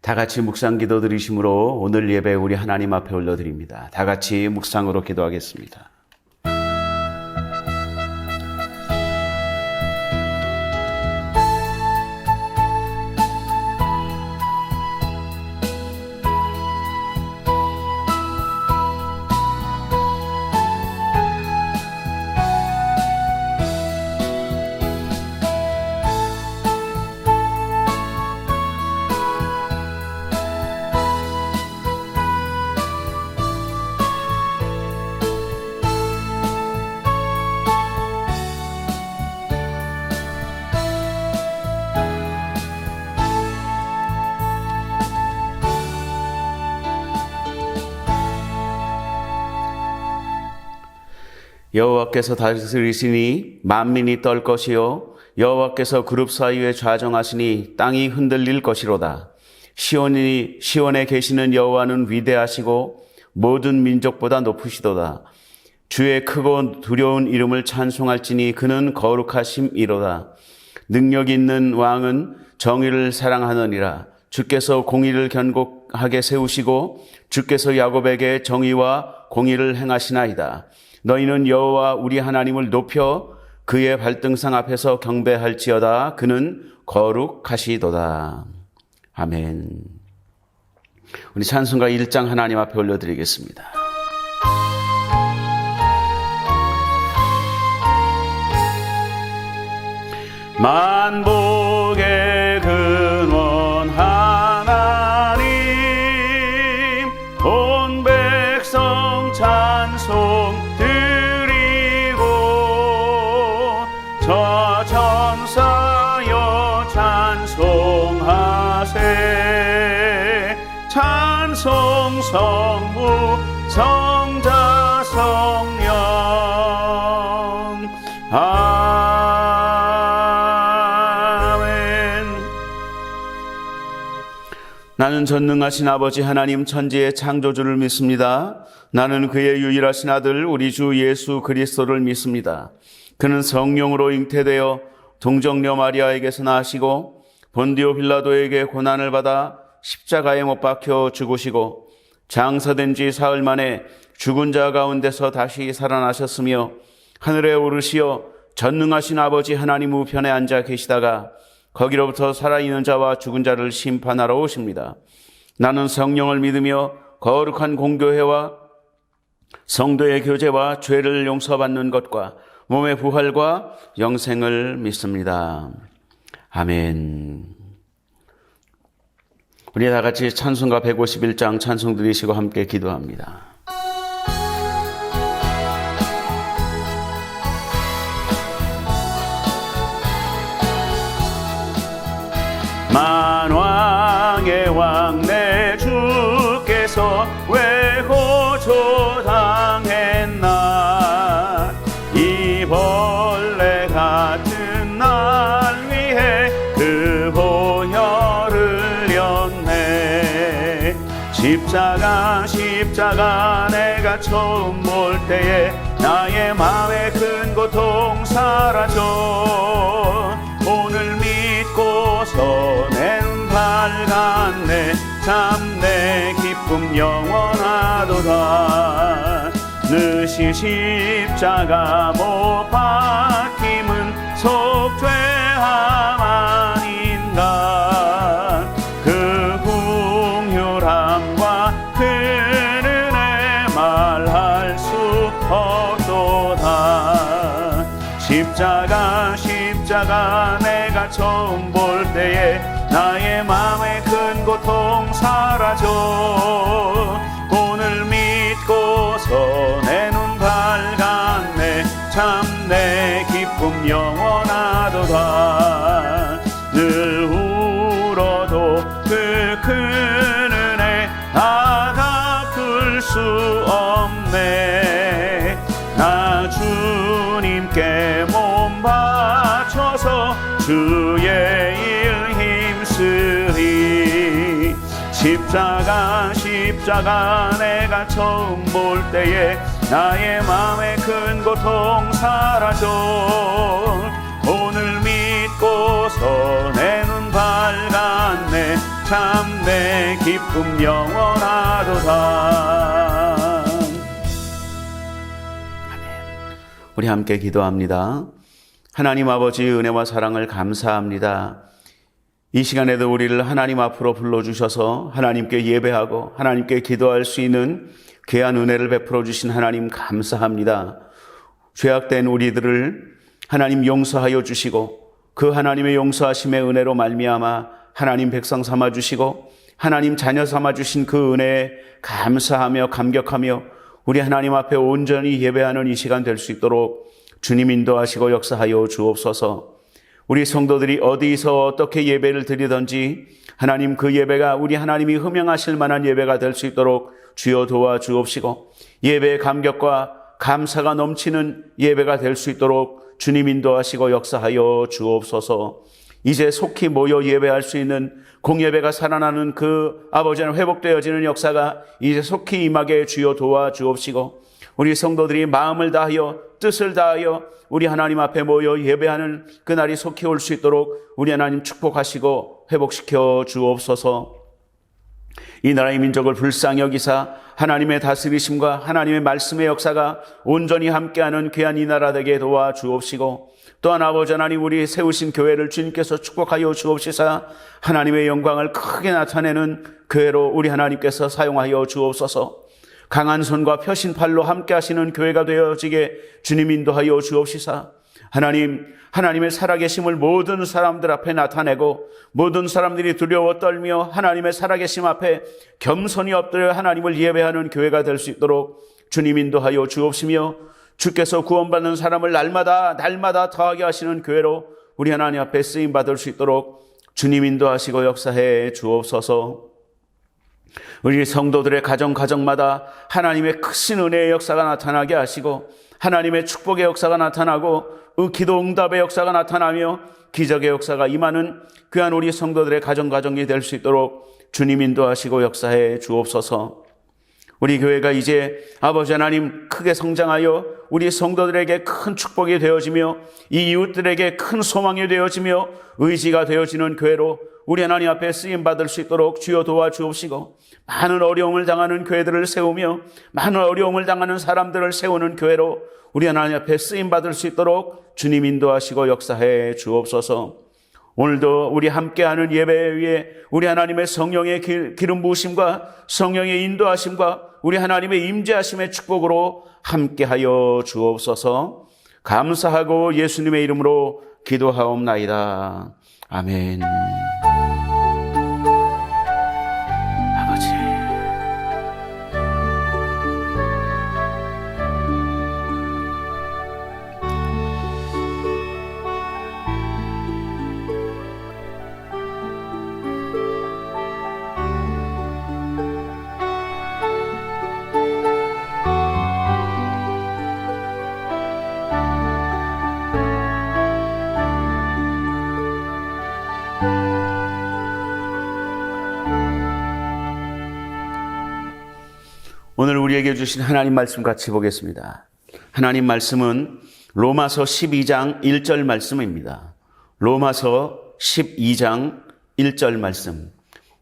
다 같이 묵상 기도 드리심으로 오늘 예배 우리 하나님 앞에 올려드립니다. 다 같이 묵상으로 기도하겠습니다. 여호와께서 다스리시니 만민이 떨 것이요 여호와께서 그룹 사이에 좌정하시니 땅이 흔들릴 것이로다. 시온에 계시는 여호와는 위대하시고 모든 민족보다 높으시도다. 주의 크고 두려운 이름을 찬송할지니 그는 거룩하심이로다. 능력 있는 왕은 정의를 사랑하느니라. 주께서 공의를 견고하게 세우시고 주께서 야곱에게 정의와 공의를 행하시나이다. 너희는 여호와 우리 하나님을 높여 그의 발등상 앞에서 경배할지어다. 그는 거룩하시도다. 아멘. 우리 찬송가 1장 하나님 앞에 올려드리겠습니다. 만복의 근원 하나님, 온 백성 찬송 드리고 저 천사여 찬송하세. 찬송 성부 성자 성령 아멘. 나는 전능하신 아버지 하나님 천지의 창조주를 믿습니다. 나는 그의 유일하신 아들 우리 주 예수 그리스도를 믿습니다. 그는 성령으로 잉태되어 동정녀 마리아에게서 나시고 본디오 빌라도에게 고난을 받아 십자가에 못 박혀 죽으시고 장사된 지 사흘 만에 죽은 자 가운데서 다시 살아나셨으며 하늘에 오르시어 전능하신 아버지 하나님 우편에 앉아 계시다가 거기로부터 살아있는 자와 죽은 자를 심판하러 오십니다. 나는 성령을 믿으며 거룩한 공교회와 성도의 교제와 죄를 용서받는 것과 몸의 부활과 영생을 믿습니다. 아멘. 우리 다 같이 찬송가 151장 찬송 드리시고 함께 기도합니다. 만왕의 왕 내 주께서 왜 고초당했나. 이 벌레 같은 날 위해 그 보혈을 흘렸네. 십자가 내가 처음 볼 때에 나의 마음의 큰 고통 사라져. 오늘 믿고서 내 눈 밝았네. 참 내 기쁨 영원하도다. 느시 십자가 못 박힘은 속죄함 아닌가. 그 긍휼함과 그 은혜 말할 수 없도다. 십자가 내가 처음 볼 때에 나의 마음의 큰 고통 사라져. 오늘 믿고서 내 눈 밝았네. 참 내 기쁨 영원하도다. 늘 울어도 그 큰 은혜 다 갚을 수 없네. 나 주님께 몸 바쳐서 주의 일 힘쓰리. 십자가 내가 처음 볼 때에 나의 마음의 큰 고통 사라져. 오늘 믿고서 내 눈 밝았네. 참 내 기쁨 영원하도다. 우리 함께 기도합니다. 하나님 아버지의 은혜와 사랑을 감사합니다. 이 시간에도 우리를 하나님 앞으로 불러주셔서 하나님께 예배하고 하나님께 기도할 수 있는 귀한 은혜를 베풀어 주신 하나님 감사합니다. 죄악된 우리들을 하나님 용서하여 주시고 그 하나님의 용서하심의 은혜로 말미암아 하나님 백성 삼아 주시고 하나님 자녀 삼아 주신 그 은혜에 감사하며 감격하며 우리 하나님 앞에 온전히 예배하는 이 시간 될 수 있도록 주님 인도하시고 역사하여 주옵소서. 우리 성도들이 어디서 어떻게 예배를 드리든지 하나님 그 예배가 우리 하나님이 흠양하실 만한 예배가 될 수 있도록 주여 도와주옵시고 예배의 감격과 감사가 넘치는 예배가 될 수 있도록 주님 인도하시고 역사하여 주옵소서. 이제 속히 모여 예배할 수 있는 공예배가 살아나는 그 아버지는 회복되어지는 역사가 이제 속히 임하게 주여 도와주옵시고 우리 성도들이 마음을 다하여 뜻을 다하여 우리 하나님 앞에 모여 예배하는 그날이 속히 올 수 있도록 우리 하나님 축복하시고 회복시켜 주옵소서. 이 나라의 민족을 불쌍히 여기사 하나님의 다스리심과 하나님의 말씀의 역사가 온전히 함께하는 귀한 이 나라 되게 도와주옵시고 또한 아버지 하나님 우리 세우신 교회를 주님께서 축복하여 주옵시사 하나님의 영광을 크게 나타내는 교회로 우리 하나님께서 사용하여 주옵소서. 강한 손과 펴신 팔로 함께 하시는 교회가 되어지게 주님 인도하여 주옵시사 하나님의 살아계심을 모든 사람들 앞에 나타내고 모든 사람들이 두려워 떨며 하나님의 살아계심 앞에 겸손히 엎드려 하나님을 예배하는 교회가 될 수 있도록 주님 인도하여 주옵시며 주께서 구원받는 사람을 날마다 더하게 하시는 교회로 우리 하나님 앞에 쓰임받을 수 있도록 주님 인도하시고 역사해 주옵소서. 우리 성도들의 가정마다 하나님의 크신 은혜의 역사가 나타나게 하시고 하나님의 축복의 역사가 나타나고 기도 응답의 역사가 나타나며 기적의 역사가 임하는 귀한 우리 성도들의 가정이 될 수 있도록 주님 인도하시고 역사해 주옵소서. 우리 교회가 이제 아버지 하나님 크게 성장하여 우리 성도들에게 큰 축복이 되어지며 이 이웃들에게 큰 소망이 되어지며 의지가 되어지는 교회로 우리 하나님 앞에 쓰임받을 수 있도록 주여 도와주옵시고 많은 어려움을 당하는 교회들을 세우며 많은 어려움을 당하는 사람들을 세우는 교회로 우리 하나님 앞에 쓰임받을 수 있도록 주님 인도하시고 역사해 주옵소서. 오늘도 우리 함께하는 예배 위에 우리 하나님의 성령의 기름 부으심과 성령의 인도하심과 우리 하나님의 임재하심의 축복으로 함께하여 주옵소서. 감사하고 예수님의 이름으로 기도하옵나이다. 아멘. 아버지, 오늘 우리에게 주신 하나님 말씀 같이 보겠습니다. 하나님 말씀은 로마서 12장 1절 말씀입니다. 로마서 12장 1절 말씀.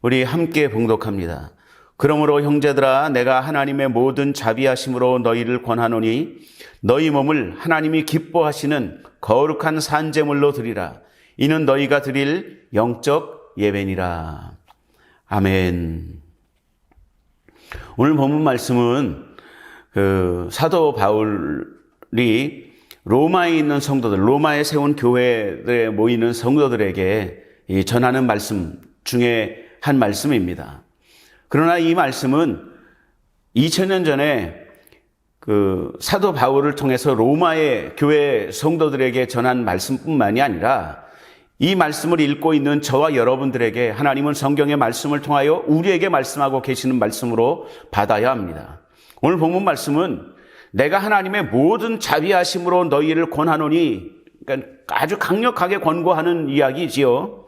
우리 함께 봉독합니다. 그러므로 형제들아 내가 하나님의 모든 자비하심으로 너희를 권하노니 너희 몸을 하나님이 기뻐하시는 거룩한 산제물로 드리라. 이는 너희가 드릴 영적 예배니라. 아멘. 오늘 본문 말씀은 사도 바울이 로마에 있는 성도들, 로마에 세운 교회에 모이는 성도들에게 전하는 말씀 중에 한 말씀입니다. 그러나 이 말씀은 2000년 전에 사도 바울을 통해서 로마의 교회 성도들에게 전한 말씀뿐만이 아니라 이 말씀을 읽고 있는 저와 여러분들에게 하나님은 성경의 말씀을 통하여 우리에게 말씀하고 계시는 말씀으로 받아야 합니다. 오늘 본문 말씀은 내가 하나님의 모든 자비하심으로 너희를 권하노니, 그러니까 아주 강력하게 권고하는 이야기지요.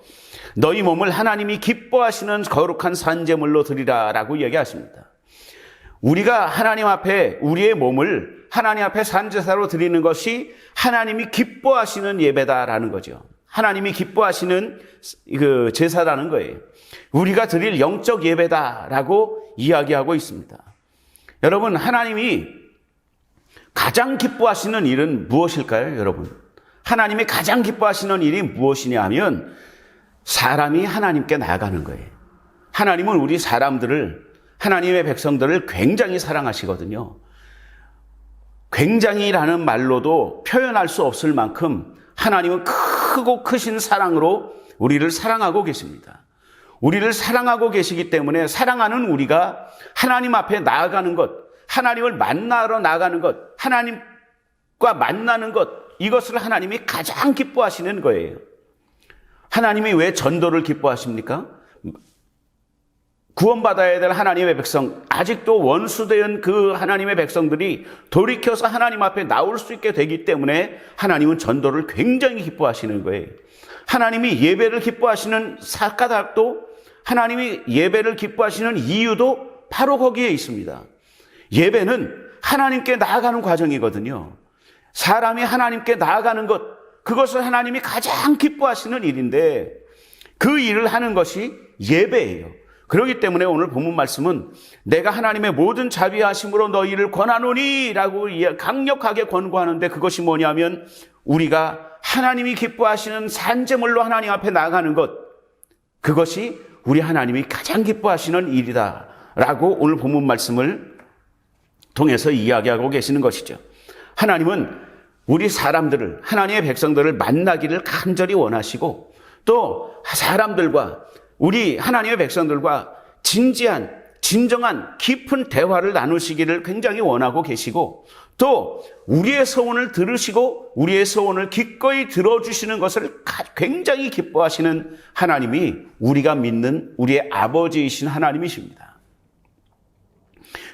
너희 몸을 하나님이 기뻐하시는 거룩한 산제물로 드리라 라고 이야기하십니다. 우리가 하나님 앞에 우리의 몸을 하나님 앞에 산제사로 드리는 것이 하나님이 기뻐하시는 예배다라는 거죠. 하나님이 기뻐하시는 그 제사라는 거예요. 우리가 드릴 영적 예배다라고 이야기하고 있습니다. 여러분, 하나님이 가장 기뻐하시는 일은 무엇일까요, 여러분? 하나님이 가장 기뻐하시는 일이 무엇이냐 하면 사람이 하나님께 나아가는 거예요. 하나님은 우리 사람들을, 하나님의 백성들을 굉장히 사랑하시거든요. 굉장히라는 말로도 표현할 수 없을 만큼 하나님은 크고 크신 사랑으로 우리를 사랑하고 계십니다. 우리를 사랑하고 계시기 때문에 사랑하는 우리가 하나님 앞에 나아가는 것, 하나님을 만나러 나가는 것, 하나님과 만나는 것, 이것을 하나님이 가장 기뻐하시는 거예요. 하나님이 왜 전도를 기뻐하십니까? 구원받아야 될 하나님의 백성, 아직도 원수된 그 하나님의 백성들이 돌이켜서 하나님 앞에 나올 수 있게 되기 때문에 하나님은 전도를 굉장히 기뻐하시는 거예요. 하나님이 예배를 기뻐하시는 까닭도, 하나님이 예배를 기뻐하시는 이유도 바로 거기에 있습니다. 예배는 하나님께 나아가는 과정이거든요. 사람이 하나님께 나아가는 것, 그것을 하나님이 가장 기뻐하시는 일인데 그 일을 하는 것이 예배예요. 그렇기 때문에 오늘 본문 말씀은 내가 하나님의 모든 자비하심으로 너희를 권하노니 라고 강력하게 권고하는데, 그것이 뭐냐면 우리가 하나님이 기뻐하시는 산제물로 하나님 앞에 나아가는 것, 그것이 우리 하나님이 가장 기뻐하시는 일이다 라고 오늘 본문 말씀을 통해서 이야기하고 계시는 것이죠. 하나님은 우리 사람들을, 하나님의 백성들을 만나기를 간절히 원하시고, 또 사람들과, 우리 하나님의 백성들과 진정한 깊은 대화를 나누시기를 굉장히 원하고 계시고, 또 우리의 소원을 들으시고 우리의 소원을 기꺼이 들어주시는 것을 굉장히 기뻐하시는 하나님이 우리가 믿는 우리의 아버지이신 하나님이십니다.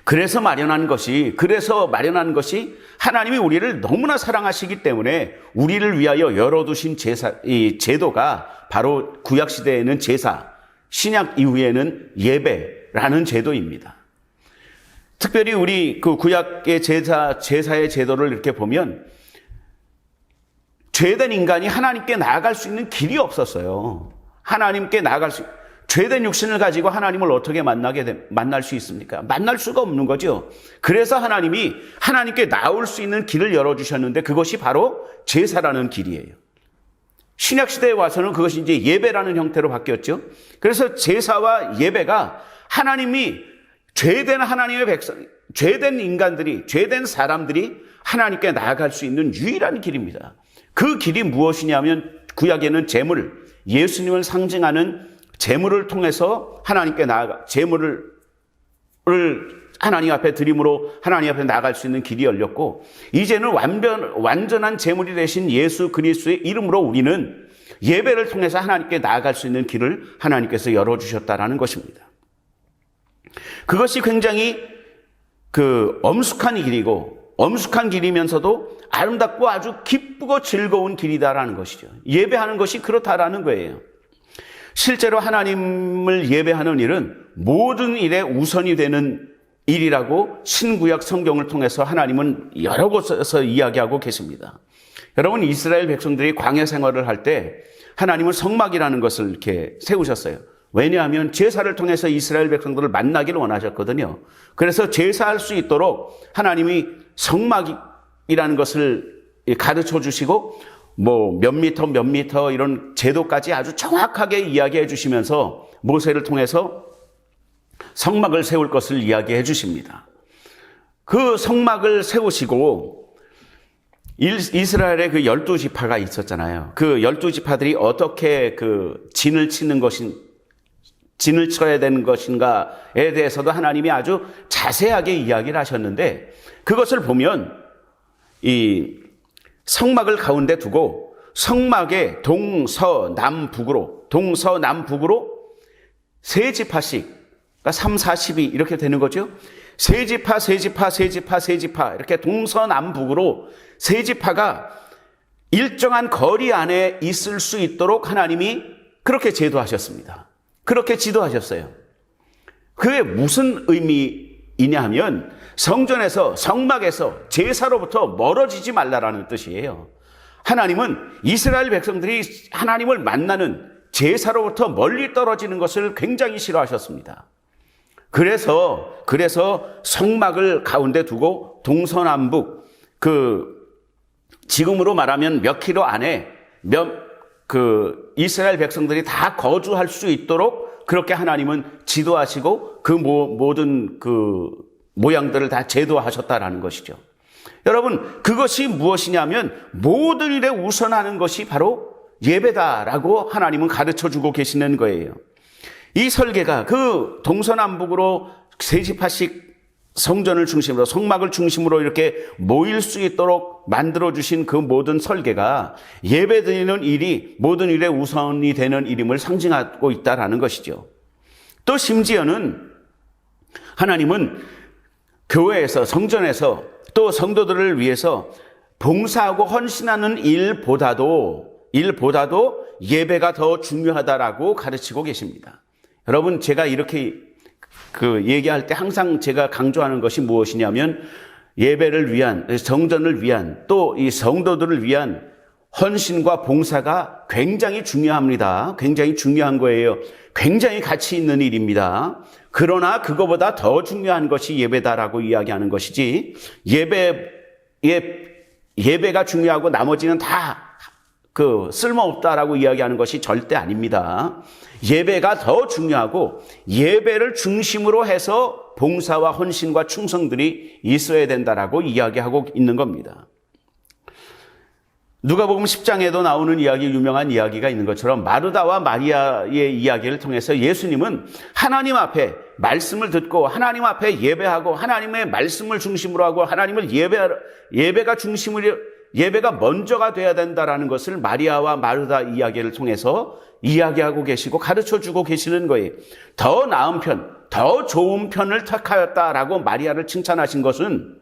그래서 마련한 것이 하나님이 우리를 너무나 사랑하시기 때문에 우리를 위하여 열어두신 이 제도가 바로 구약시대에는 제사, 신약 이후에는 예배라는 제도입니다. 특별히 우리 그 구약의 제사의 제도를 이렇게 보면 죄된 인간이 하나님께 나아갈 수 있는 길이 없었어요. 하나님께 나아갈 수, 죄된 육신을 가지고 하나님을 어떻게 만날 수 있습니까? 만날 수가 없는 거죠. 그래서 하나님이 하나님께 나올 수 있는 길을 열어주셨는데 그것이 바로 제사라는 길이에요. 신약시대에 와서는 그것이 이제 예배라는 형태로 바뀌었죠. 그래서 제사와 예배가 하나님이 죄된 하나님의 백성, 죄된 인간들이, 죄된 사람들이 하나님께 나아갈 수 있는 유일한 길입니다. 그 길이 무엇이냐면 구약에는 제물, 예수님을 상징하는 제물을 통해서 하나님께 제물을 하나님 앞에 드림으로 하나님 앞에 나아갈 수 있는 길이 열렸고, 이제는 완전한 제물이 되신 예수 그리스도의 이름으로 우리는 예배를 통해서 하나님께 나아갈 수 있는 길을 하나님께서 열어주셨다라는 것입니다. 그것이 굉장히 엄숙한 길이고, 엄숙한 길이면서도 아름답고 아주 기쁘고 즐거운 길이다라는 것이죠. 예배하는 것이 그렇다라는 거예요. 실제로 하나님을 예배하는 일은 모든 일에 우선이 되는 일이라고 신구약 성경을 통해서 하나님은 여러 곳에서 이야기하고 계십니다. 여러분, 이스라엘 백성들이 광야 생활을 할 때 하나님은 성막이라는 것을 이렇게 세우셨어요. 왜냐하면 제사를 통해서 이스라엘 백성들을 만나기를 원하셨거든요. 그래서 제사할 수 있도록 하나님이 성막이라는 것을 가르쳐 주시고, 몇 미터 이런 제도까지 아주 정확하게 이야기해 주시면서 모세를 통해서 성막을 세울 것을 이야기해 주십니다. 그 성막을 세우시고 이스라엘의 그 12지파가 있었잖아요. 그 12지파들이 어떻게 진을 쳐야 되는 것인가에 대해서도 하나님이 아주 자세하게 이야기를 하셨는데, 그것을 보면 이 성막을 가운데 두고 성막의 동서남북으로 세 지파씩, 그러니까 3, 4, 12 이렇게 되는 거죠. 세 지파 이렇게 동서남북으로 세 지파가 일정한 거리 안에 있을 수 있도록 하나님이 그렇게 제도하셨습니다. 그렇게 지도하셨어요. 그게 무슨 의미이냐 하면 성전에서, 성막에서 제사로부터 멀어지지 말라라는 뜻이에요. 하나님은 이스라엘 백성들이 하나님을 만나는 제사로부터 멀리 떨어지는 것을 굉장히 싫어하셨습니다. 그래서 성막을 가운데 두고 동서남북 지금으로 말하면 몇 킬로 안에 이스라엘 백성들이 다 거주할 수 있도록 그렇게 하나님은 지도하시고 모든 모양들을 다 제도하셨다라는 것이죠. 여러분, 그것이 무엇이냐면 모든 일에 우선하는 것이 바로 예배다라고 하나님은 가르쳐주고 계시는 거예요. 이 설계가 동서남북으로 세 지파씩 성전을 중심으로, 성막을 중심으로 이렇게 모일 수 있도록 만들어주신 그 모든 설계가 예배드리는 일이 모든 일에 우선이 되는 일임을 상징하고 있다라는 것이죠. 또 심지어는 하나님은 교회에서, 성전에서 또 성도들을 위해서 봉사하고 헌신하는 일보다도 예배가 더 중요하다라고 가르치고 계십니다. 여러분, 제가 이렇게 얘기할 때 항상 제가 강조하는 것이 무엇이냐면 예배를 위한, 성전을 위한, 또 이 성도들을 위한 헌신과 봉사가 굉장히 중요합니다. 굉장히 중요한 거예요. 굉장히 가치 있는 일입니다. 그러나 그거보다 더 중요한 것이 예배다라고 이야기하는 것이지, 예배가 중요하고 나머지는 다 쓸모없다라고 이야기하는 것이 절대 아닙니다. 예배가 더 중요하고 예배를 중심으로 해서 봉사와 헌신과 충성들이 있어야 된다라고 이야기하고 있는 겁니다. 누가복음 10장에도 나오는 유명한 이야기가 있는 것처럼 마르다와 마리아의 이야기를 통해서 예수님은 하나님 앞에 말씀을 듣고 하나님 앞에 예배하고 하나님의 말씀을 중심으로 하고 하나님을 예배가 먼저가 돼야 된다라는 것을 마리아와 마르다 이야기를 통해서 이야기하고 계시고 가르쳐주고 계시는 거예요. 더 나은 편, 더 좋은 편을 택하였다라고 마리아를 칭찬하신 것은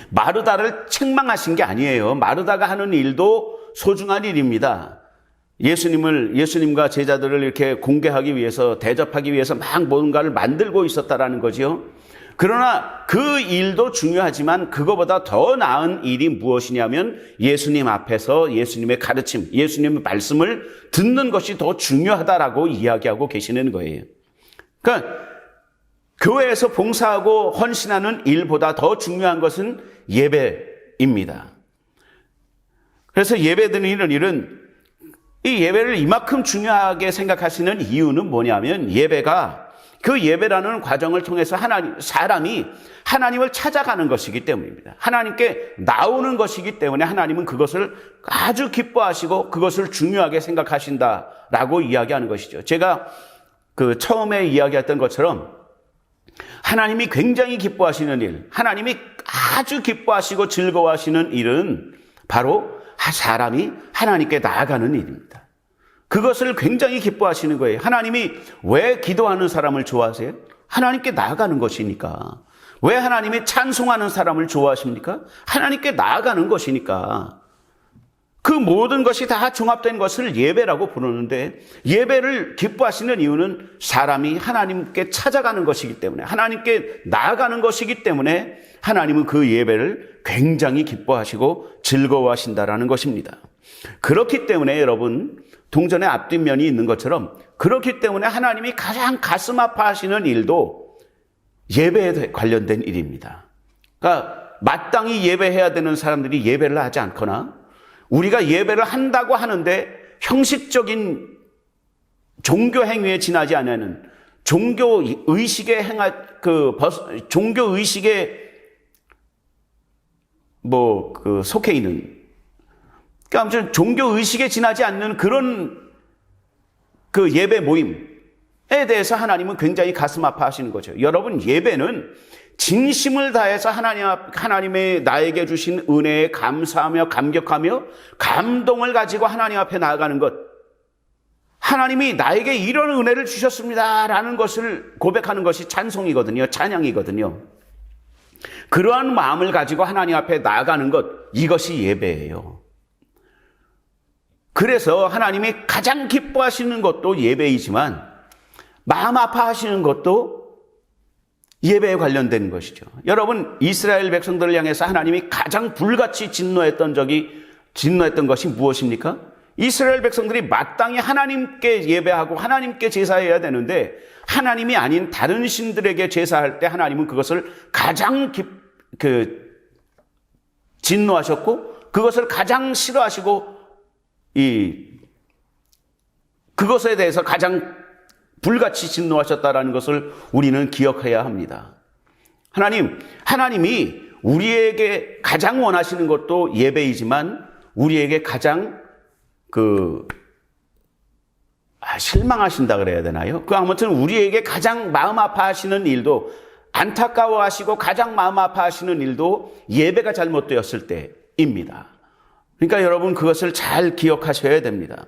마르다를 책망하신 게 아니에요. 마르다가 하는 일도 소중한 일입니다. 예수님과 제자들을 이렇게 공개하기 위해서, 대접하기 위해서 막 뭔가를 만들고 있었다라는 거죠. 그러나 그 일도 중요하지만 그거보다 더 나은 일이 무엇이냐면 예수님 앞에서 예수님의 가르침, 예수님의 말씀을 듣는 것이 더 중요하다라고 이야기하고 계시는 거예요. 그러니까 교회에서 봉사하고 헌신하는 일보다 더 중요한 것은 예배입니다. 그래서 예배드리는 일은, 이 예배를 이만큼 중요하게 생각하시는 이유는 뭐냐면 그 예배라는 과정을 통해서 사람이 하나님을 찾아가는 것이기 때문입니다. 하나님께 나오는 것이기 때문에 하나님은 그것을 아주 기뻐하시고 그것을 중요하게 생각하신다라고 이야기하는 것이죠. 제가 처음에 이야기했던 것처럼 하나님이 굉장히 기뻐하시는 일, 하나님이 아주 기뻐하시고 즐거워하시는 일은 바로 사람이 하나님께 나아가는 일입니다. 그것을 굉장히 기뻐하시는 거예요. 하나님이 왜 기도하는 사람을 좋아하세요? 하나님께 나아가는 것이니까. 왜 하나님이 찬송하는 사람을 좋아하십니까? 하나님께 나아가는 것이니까. 그 모든 것이 다 종합된 것을 예배라고 부르는데, 예배를 기뻐하시는 이유는 사람이 하나님께 찾아가는 것이기 때문에, 하나님께 나아가는 것이기 때문에 하나님은 그 예배를 굉장히 기뻐하시고 즐거워하신다라는 것입니다. 그렇기 때문에 여러분, 동전의 앞뒷면이 있는 것처럼, 그렇기 때문에 하나님이 가장 가슴 아파하시는 일도 예배에 관련된 일입니다. 그러니까 마땅히 예배해야 되는 사람들이 예배를 하지 않거나, 우리가 예배를 한다고 하는데 형식적인 종교 행위에 지나지 않는 종교 의식에 속해 있는, 그러니까 아무튼 종교 의식에 지나지 않는 그런 예배 모임에 대해서 하나님은 굉장히 가슴 아파하시는 거죠. 여러분, 예배는 진심을 다해서 하나님의 나에게 주신 은혜에 감사하며 감격하며 감동을 가지고 하나님 앞에 나아가는 것, 하나님이 나에게 이런 은혜를 주셨습니다라는 것을 고백하는 것이 찬송이거든요. 찬양이거든요. 그러한 마음을 가지고 하나님 앞에 나아가는 것, 이것이 예배예요. 그래서 하나님이 가장 기뻐하시는 것도 예배이지만 마음 아파하시는 것도 예배에 관련된 것이죠. 여러분, 이스라엘 백성들을 향해서 하나님이 가장 불같이 진노했던 적이 진노했던 것이 무엇입니까? 이스라엘 백성들이 마땅히 하나님께 예배하고 하나님께 제사해야 되는데 하나님이 아닌 다른 신들에게 제사할 때 하나님은 그것을 가장 진노하셨고 그것을 가장 싫어하시고 그것에 대해서 가장 불같이 진노하셨다라는 것을 우리는 기억해야 합니다. 하나님이 우리에게 가장 원하시는 것도 예배이지만 우리에게 가장 실망하신다 그래야 되나요? 아무튼 우리에게 가장 마음 아파하시는 일도 안타까워하시고 가장 마음 아파하시는 일도 예배가 잘못되었을 때입니다. 그러니까 여러분 그것을 잘 기억하셔야 됩니다.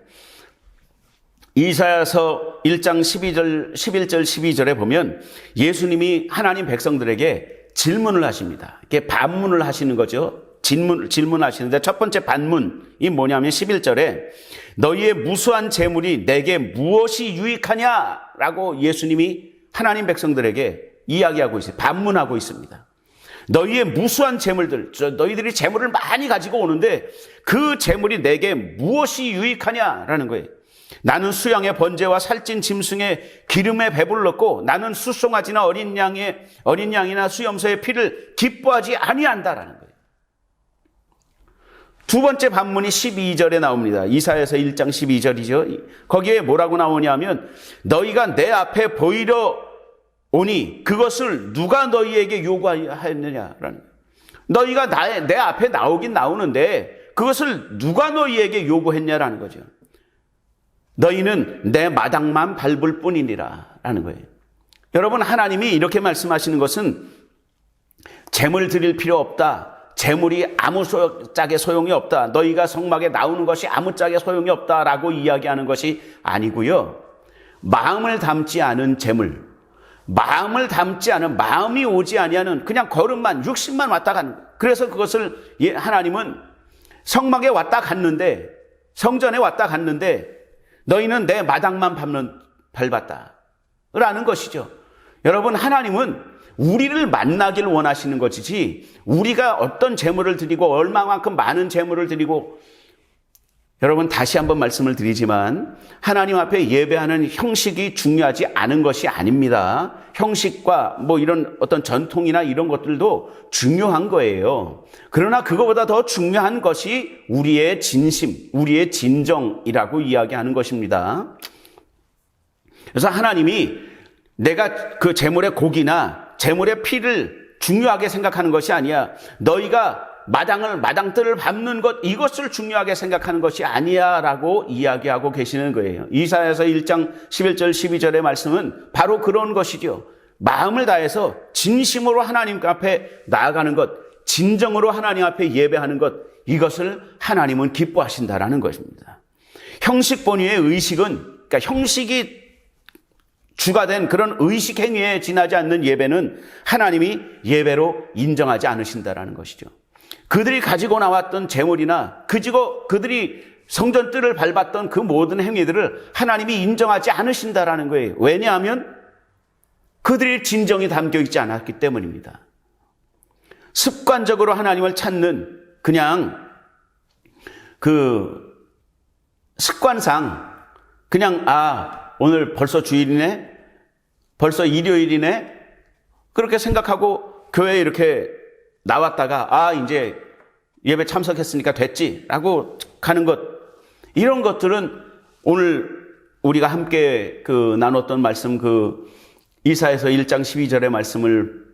이사야서 1장 11절 12절에 보면 예수님이 하나님 백성들에게 질문을 하십니다. 이렇게 반문을 하시는 거죠. 질문하시는데 첫 번째 반문이 뭐냐면 11절에 너희의 무수한 재물이 내게 무엇이 유익하냐라고 예수님이 하나님 백성들에게 이야기하고 있어요. 반문하고 있습니다. 너희의 무수한 재물들, 너희들이 재물을 많이 가지고 오는데 그 재물이 내게 무엇이 유익하냐라는 거예요. 나는 수양의 번제와 살찐 짐승의 기름에 배불렀고 나는 수송아지나 어린 양이나 수염소의 피를 기뻐하지 아니한다라는 거예요. 두 번째 반문이 12절에 나옵니다. 이사야서 1장 12절이죠. 거기에 뭐라고 나오냐면 너희가 내 앞에 보이려 오니 그것을 누가 너희에게 요구하였느냐라는 거예요. 너희가 내 앞에 나오긴 나오는데 그것을 누가 너희에게 요구했냐라는 거죠. 너희는 내 마당만 밟을 뿐이니라 라는 거예요. 여러분 하나님이 이렇게 말씀하시는 것은 재물 드릴 필요 없다. 재물이 짝에 소용이 없다. 너희가 성막에 나오는 것이 짝에 소용이 없다라고 이야기하는 것이 아니고요. 마음을 담지 않은 재물, 마음을 담지 않은 마음이 오지 아니하는 그냥 걸음만 육신만 왔다 가는 거예요. 그래서 그것을 하나님은 성막에 왔다 갔는데 성전에 왔다 갔는데 너희는 내 마당만 밟았다 라는 것이죠. 여러분 하나님은 우리를 만나길 원하시는 것이지 우리가 어떤 재물을 드리고 얼마만큼 많은 재물을 드리고 여러분 다시 한번 말씀을 드리지만 하나님 앞에 예배하는 형식이 중요하지 않은 것이 아닙니다. 형식과 이런 어떤 전통이나 이런 것들도 중요한 거예요. 그러나 그거보다 더 중요한 것이 우리의 진심, 우리의 진정이라고 이야기하는 것입니다. 그래서 하나님이 내가 그 재물의 고기나 재물의 피를 중요하게 생각하는 것이 아니야. 너희가 마당들을 밟는 것 이것을 중요하게 생각하는 것이 아니야 라고 이야기하고 계시는 거예요. 이사야서 1장 11절 12절의 말씀은 바로 그런 것이죠. 마음을 다해서 진심으로 하나님 앞에 나아가는 것, 진정으로 하나님 앞에 예배하는 것 이것을 하나님은 기뻐하신다라는 것입니다. 형식 본위의 의식은 그러니까 형식이 주가 된 그런 의식 행위에 지나지 않는 예배는 하나님이 예배로 인정하지 않으신다라는 것이죠. 그들이 가지고 나왔던 재물이나 그들이 성전 뜰을 밟았던 그 모든 행위들을 하나님이 인정하지 않으신다라는 거예요. 왜냐하면 그들의 진정이 담겨 있지 않았기 때문입니다. 습관적으로 하나님을 찾는 그냥 그 습관상 그냥 오늘 벌써 주일이네? 벌써 일요일이네? 그렇게 생각하고 교회에 이렇게 나왔다가 이제 예배 참석했으니까 됐지 라고 가는 것 이런 것들은 오늘 우리가 함께 나눴던 말씀 이사야서 1장 12절의 말씀을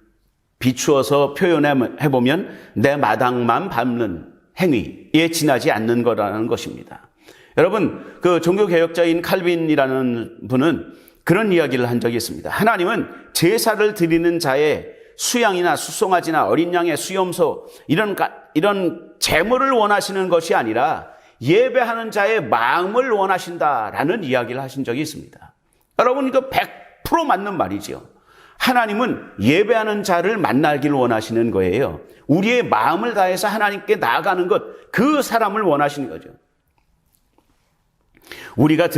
비추어서 표현해보면 내 마당만 밟는 행위에 지나지 않는 거라는 것입니다. 여러분 종교개혁자인 칼빈이라는 분은 그런 이야기를 한 적이 있습니다. 하나님은 제사를 드리는 자의 수양이나 수송아지나 어린 양의 수염소 이런 재물을 원하시는 것이 아니라 예배하는 자의 마음을 원하신다라는 이야기를 하신 적이 있습니다. 여러분 이거 100% 맞는 말이죠. 하나님은 예배하는 자를 만나길 원하시는 거예요. 우리의 마음을 다해서 하나님께 나아가는 것, 그 사람을 원하시는 거죠. 우리가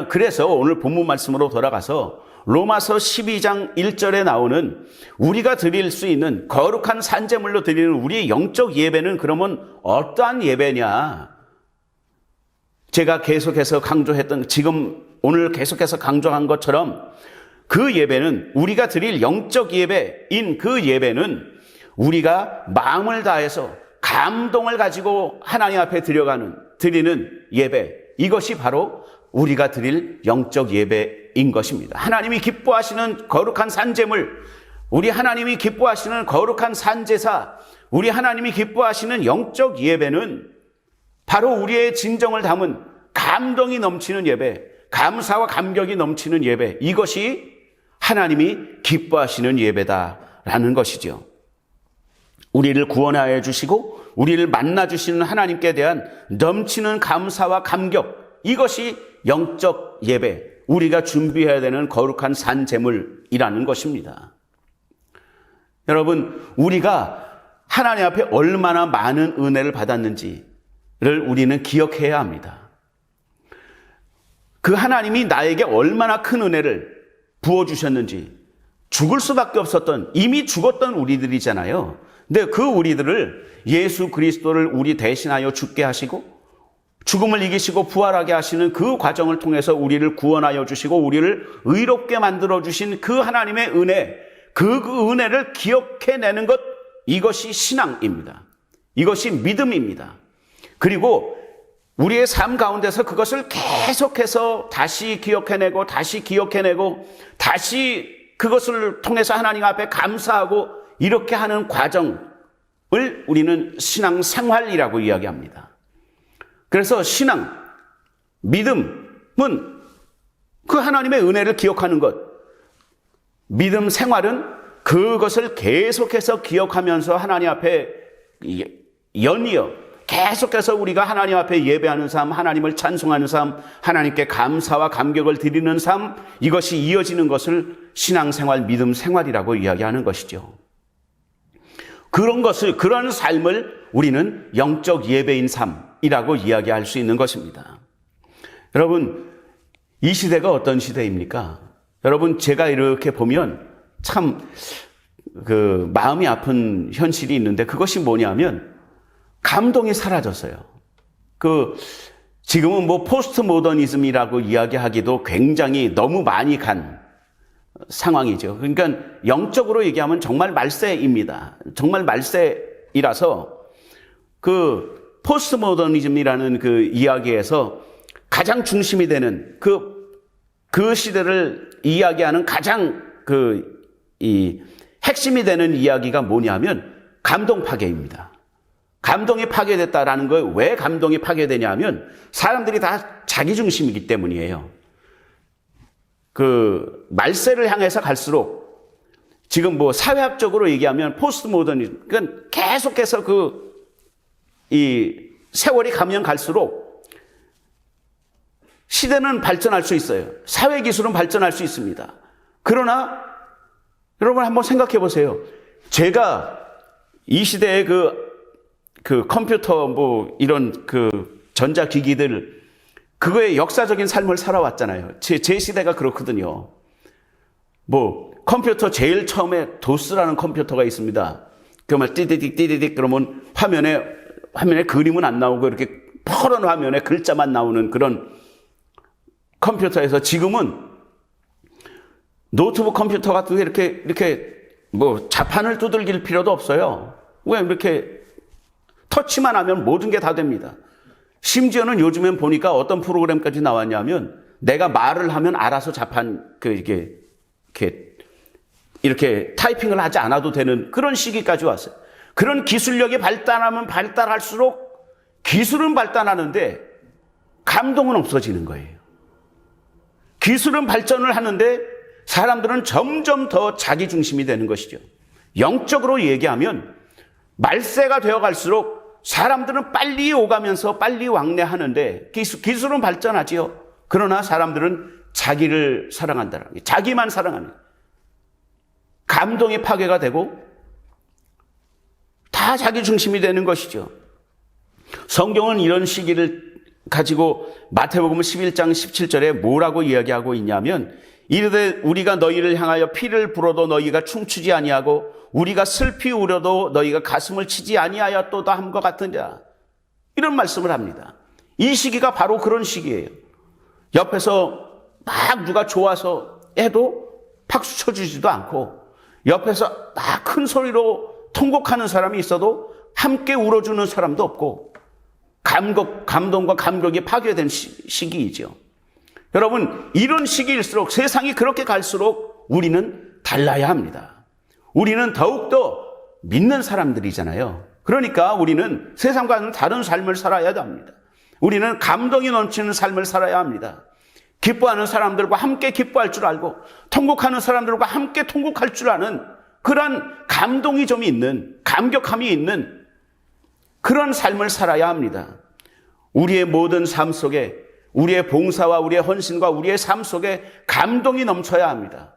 그래서 오늘 본문 말씀으로 돌아가서 로마서 12장 1절에 나오는 우리가 드릴 수 있는 거룩한 산제물로 드리는 우리의 영적 예배는 그러면 어떠한 예배냐? 제가 계속해서 강조했던, 지금 오늘 계속해서 강조한 것처럼 그 예배는, 우리가 드릴 영적 예배인 그 예배는 우리가 마음을 다해서 감동을 가지고 하나님 앞에 드리는 예배, 이것이 바로 우리가 드릴 영적 예배인 것입니다. 하나님이 기뻐하시는 거룩한 산제물, 우리 하나님이 기뻐하시는 거룩한 산제사, 우리 하나님이 기뻐하시는 영적 예배는 바로 우리의 진정을 담은 감동이 넘치는 예배, 감사와 감격이 넘치는 예배, 이것이 하나님이 기뻐하시는 예배다라는 것이죠. 우리를 구원하여 주시고 우리를 만나 주시는 하나님께 대한 넘치는 감사와 감격, 이것이 영적 예배, 우리가 준비해야 되는 거룩한 산제물이라는 것입니다. 여러분, 우리가 하나님 앞에 얼마나 많은 은혜를 받았는지를 우리는 기억해야 합니다. 그 하나님이 나에게 얼마나 큰 은혜를 부어주셨는지, 죽을 수밖에 없었던, 이미 죽었던 우리들이잖아요. 근데 그 우리들을, 예수 그리스도를 우리 대신하여 죽게 하시고 죽음을 이기시고 부활하게 하시는 그 과정을 통해서 우리를 구원하여 주시고 우리를 의롭게 만들어 주신 그 하나님의 은혜, 그 은혜를 기억해내는 것, 이것이 신앙입니다. 이것이 믿음입니다. 그리고 우리의 삶 가운데서 그것을 계속해서 다시 기억해내고 다시 기억해내고 다시 그것을 통해서 하나님 앞에 감사하고 이렇게 하는 과정을 우리는 신앙생활이라고 이야기합니다. 그래서 신앙, 믿음은 그 하나님의 은혜를 기억하는 것, 믿음 생활은 그것을 계속해서 기억하면서 하나님 앞에 연이어 계속해서 우리가 하나님 앞에 예배하는 삶, 하나님을 찬송하는 삶, 하나님께 감사와 감격을 드리는 삶, 이것이 이어지는 것을 신앙생활, 믿음 생활이라고 이야기하는 것이죠. 그런 삶을 우리는 영적 예배인 삶이라고 이야기할 수 있는 것입니다. 여러분, 이 시대가 어떤 시대입니까? 여러분, 제가 이렇게 보면 참 마음이 아픈 현실이 있는데, 그것이 뭐냐면 감동이 사라졌어요. 지금은 포스트 모더니즘이라고 이야기하기도 굉장히 너무 많이 간 상황이죠. 그러니까 영적으로 얘기하면 정말 말세입니다. 정말 말세이라서 포스트 모더니즘이라는 이야기에서 가장 중심이 되는 그 시대를 이야기하는 가장 핵심이 되는 이야기가 뭐냐면 감동 파괴입니다. 감동이 파괴됐다라는 거예요. 왜 감동이 파괴되냐면 사람들이 다 자기 중심이기 때문이에요. 말세를 향해서 갈수록 지금 사회학적으로 얘기하면 포스트 모더니즘, 그러니까 계속해서 이 세월이 가면 갈수록 시대는 발전할 수 있어요. 사회 기술은 발전할 수 있습니다. 그러나 여러분 한번 생각해 보세요. 제가 이 시대의 컴퓨터 이런 전자기기들, 그거의 역사적인 삶을 살아왔잖아요. 제 시대가 그렇거든요. 컴퓨터 제일 처음에 도스라는 컴퓨터가 있습니다. 그러면 띠디딕 그러면 화면에 그림은 안 나오고 이렇게 푸른 화면에 글자만 나오는 그런 컴퓨터에서, 지금은 노트북 컴퓨터 같은 게 이렇게 자판을 두들길 필요도 없어요. 왜 이렇게 터치만 하면 모든 게 다 됩니다. 심지어는 요즘엔 보니까 어떤 프로그램까지 나왔냐면 내가 말을 하면 알아서 자판 이렇게 타이핑을 하지 않아도 되는 그런 시기까지 왔어요. 그런 기술력이 발달하면 발달할수록 기술은 발달하는데 감동은 없어지는 거예요. 기술은 발전을 하는데 사람들은 점점 더 자기 중심이 되는 것이죠. 영적으로 얘기하면 말세가 되어 갈수록 사람들은 빨리 오가면서 빨리 왕래하는데 기술은 발전하지요. 그러나 사람들은 자기를 사랑한다는 거예요. 자기만 사랑하는 거예요. 감동이 파괴가 되고 다 자기 중심이 되는 것이죠. 성경은 이런 시기를 가지고 마태복음 11장 17절에 뭐라고 이야기하고 있냐면 이르되 우리가 너희를 향하여 피를 불어도 너희가 춤추지 아니하고 우리가 슬피 울어도 너희가 가슴을 치지 아니하였도다 함과 같으니라. 이런 말씀을 합니다. 이 시기가 바로 그런 시기예요. 옆에서 막 누가 좋아서 해도 박수 쳐주지도 않고, 옆에서 막 큰 소리로 통곡하는 사람이 있어도 함께 울어주는 사람도 없고, 감동과 감격이 파괴된 시기이죠. 여러분, 이런 시기일수록, 세상이 그렇게 갈수록 우리는 달라야 합니다. 우리는 더욱더 믿는 사람들이잖아요. 그러니까 우리는 세상과는 다른 삶을 살아야 합니다. 우리는 감동이 넘치는 삶을 살아야 합니다. 기뻐하는 사람들과 함께 기뻐할 줄 알고, 통곡하는 사람들과 함께 통곡할 줄 아는 그런 감동이 좀 있는, 감격함이 있는 그런 삶을 살아야 합니다. 우리의 모든 삶 속에, 우리의 봉사와 우리의 헌신과 우리의 삶 속에 감동이 넘쳐야 합니다.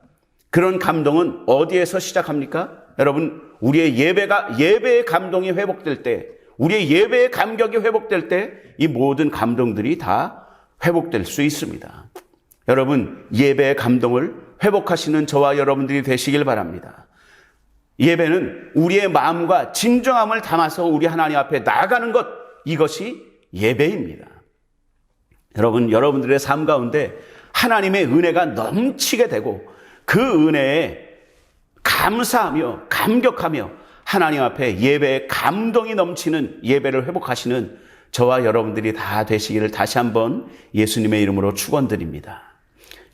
그런 감동은 어디에서 시작합니까? 여러분, 우리의 예배의 감동이 회복될 때, 우리의 예배의 감격이 회복될 때 이 모든 감동들이 다 회복될 수 있습니다. 여러분, 예배의 감동을 회복하시는 저와 여러분들이 되시길 바랍니다. 예배는 우리의 마음과 진정함을 담아서 우리 하나님 앞에 나아가는 것, 이것이 예배입니다. 여러분, 여러분들의 삶 가운데 하나님의 은혜가 넘치게 되고 그 은혜에 감사하며 감격하며 하나님 앞에 예배의 감동이 넘치는 예배를 회복하시는 저와 여러분들이 다 되시기를 다시 한번 예수님의 이름으로 축원드립니다.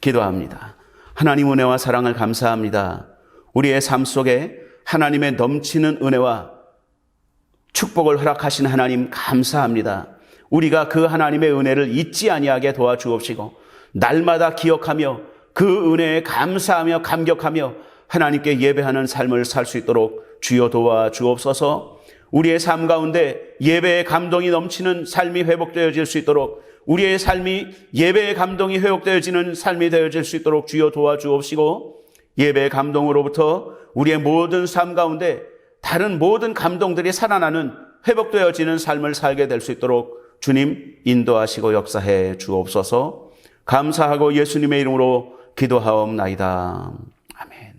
기도합니다. 하나님 은혜와 사랑을 감사합니다. 우리의 삶 속에 하나님의 넘치는 은혜와 축복을 허락하신 하나님 감사합니다. 우리가 그 하나님의 은혜를 잊지 아니하게 도와주옵시고 날마다 기억하며 그 은혜에 감사하며 감격하며 하나님께 예배하는 삶을 살 수 있도록 주여 도와주옵소서. 우리의 삶 가운데 예배의 감동이 넘치는 삶이 회복되어질 수 있도록, 우리의 삶이 예배의 감동이 회복되어지는 삶이 되어질 수 있도록 주여 도와주옵시고, 예배의 감동으로부터 우리의 모든 삶 가운데 다른 모든 감동들이 살아나는 회복되어지는 삶을 살게 될 수 있도록 주님 인도하시고 역사해 주옵소서. 감사하고 예수님의 이름으로 기도하옵나이다. 아멘.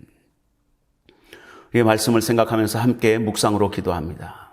이 말씀을 생각하면서 함께 묵상으로 기도합니다.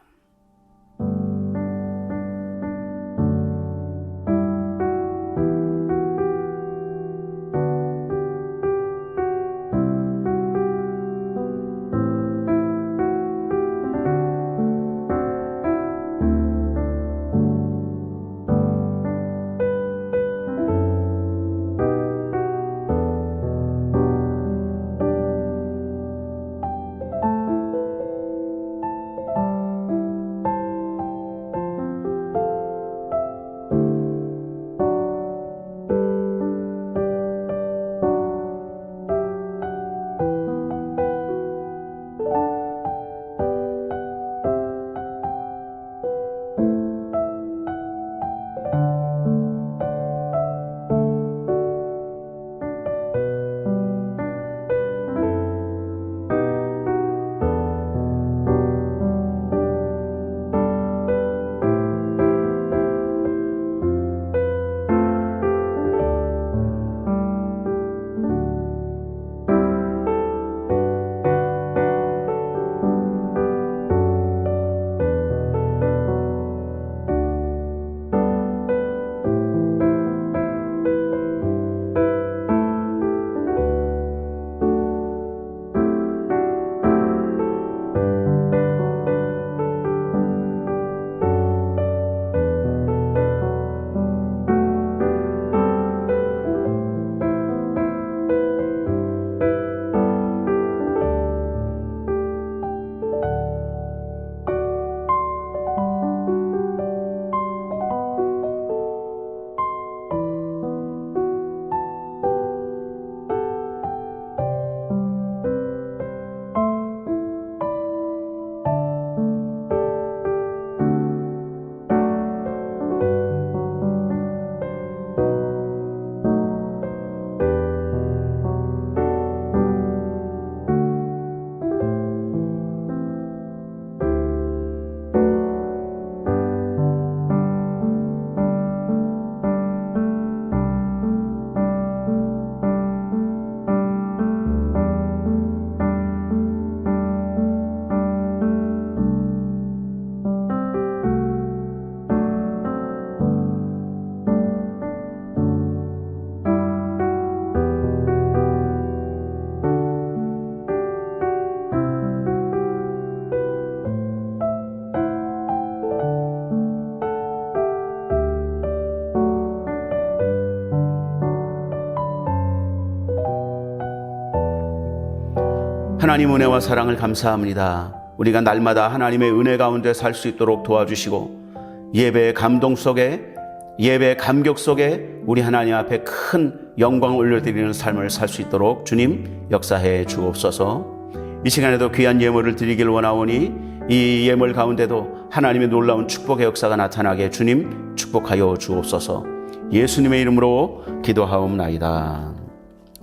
하나님 은혜와 사랑을 감사합니다. 우리가 날마다 하나님의 은혜 가운데 살 수 있도록 도와주시고 예배의 감동 속에, 예배의 감격 속에 우리 하나님 앞에 큰 영광을 올려드리는 삶을 살 수 있도록 주님 역사해 주옵소서. 이 시간에도 귀한 예물을 드리길 원하오니 이 예물 가운데도 하나님의 놀라운 축복의 역사가 나타나게 주님 축복하여 주옵소서. 예수님의 이름으로 기도하옵나이다.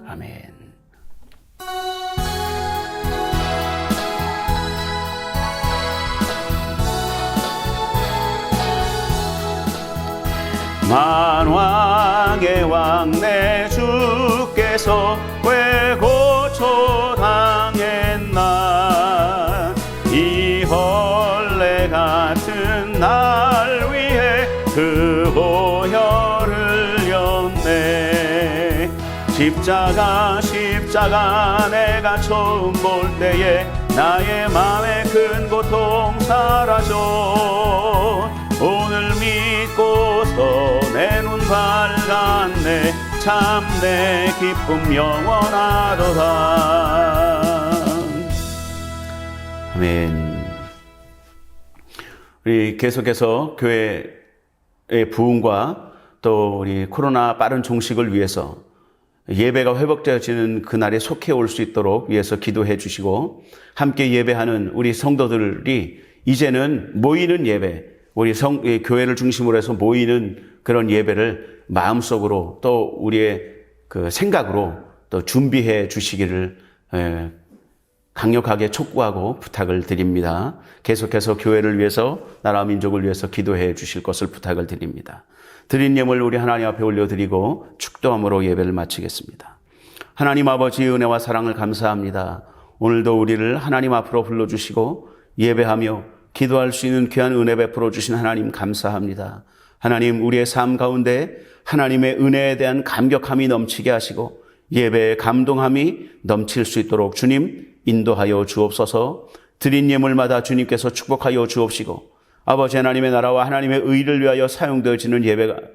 아멘. 만왕의 왕 내 주께서 왜 고초당했나. 이 벌레 같은 날 위해 그 보혈을 흘렸네. 십자가 내가 처음 볼 때에 나의 맘에 큰 고통 사라져. 오늘 믿고서 내 눈 밝았네. 참 내 기쁨 영원하도다. 아멘. 우리 계속해서 교회의 부흥과 또 우리 코로나 빠른 종식을 위해서 예배가 회복되어지는 그날에 속해 올 수 있도록 위해서 기도해 주시고, 함께 예배하는 우리 성도들이 이제는 모이는 예배, 우리 교회를 중심으로 해서 모이는 그런 예배를 마음속으로 또 우리의 그 생각으로 또 준비해 주시기를 강력하게 촉구하고 부탁을 드립니다. 계속해서 교회를 위해서, 나라 민족을 위해서 기도해 주실 것을 부탁을 드립니다. 드린 예물 우리 하나님 앞에 올려드리고 축도함으로 예배를 마치겠습니다. 하나님 아버지 은혜와 사랑을 감사합니다. 오늘도 우리를 하나님 앞으로 불러주시고 예배하며 기도할 수 있는 귀한 은혜 베풀어 주신 하나님 감사합니다. 하나님, 우리의 삶 가운데 하나님의 은혜에 대한 감격함이 넘치게 하시고 예배의 감동함이 넘칠 수 있도록 주님 인도하여 주옵소서. 드린 예물마다 주님께서 축복하여 주옵시고 아버지 하나님의 나라와 하나님의 의를 위하여 사용되어지는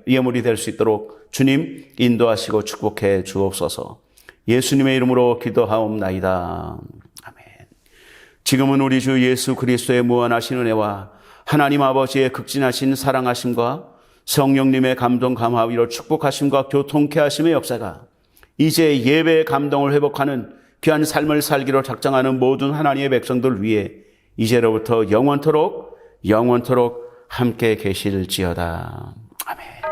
예물이 될 수 있도록 주님 인도하시고 축복해 주옵소서. 예수님의 이름으로 기도하옵나이다. 아멘. 지금은 우리 주 예수 그리스도의 무한하신 은혜와 하나님 아버지의 극진하신 사랑하심과 성령님의 감동 감화위로 축복하심과 교통케 하심의 역사가 이제 예배의 감동을 회복하는 귀한 삶을 살기로 작정하는 모든 하나님의 백성들 위해 이제로부터 영원토록 함께 계실지어다. 아멘.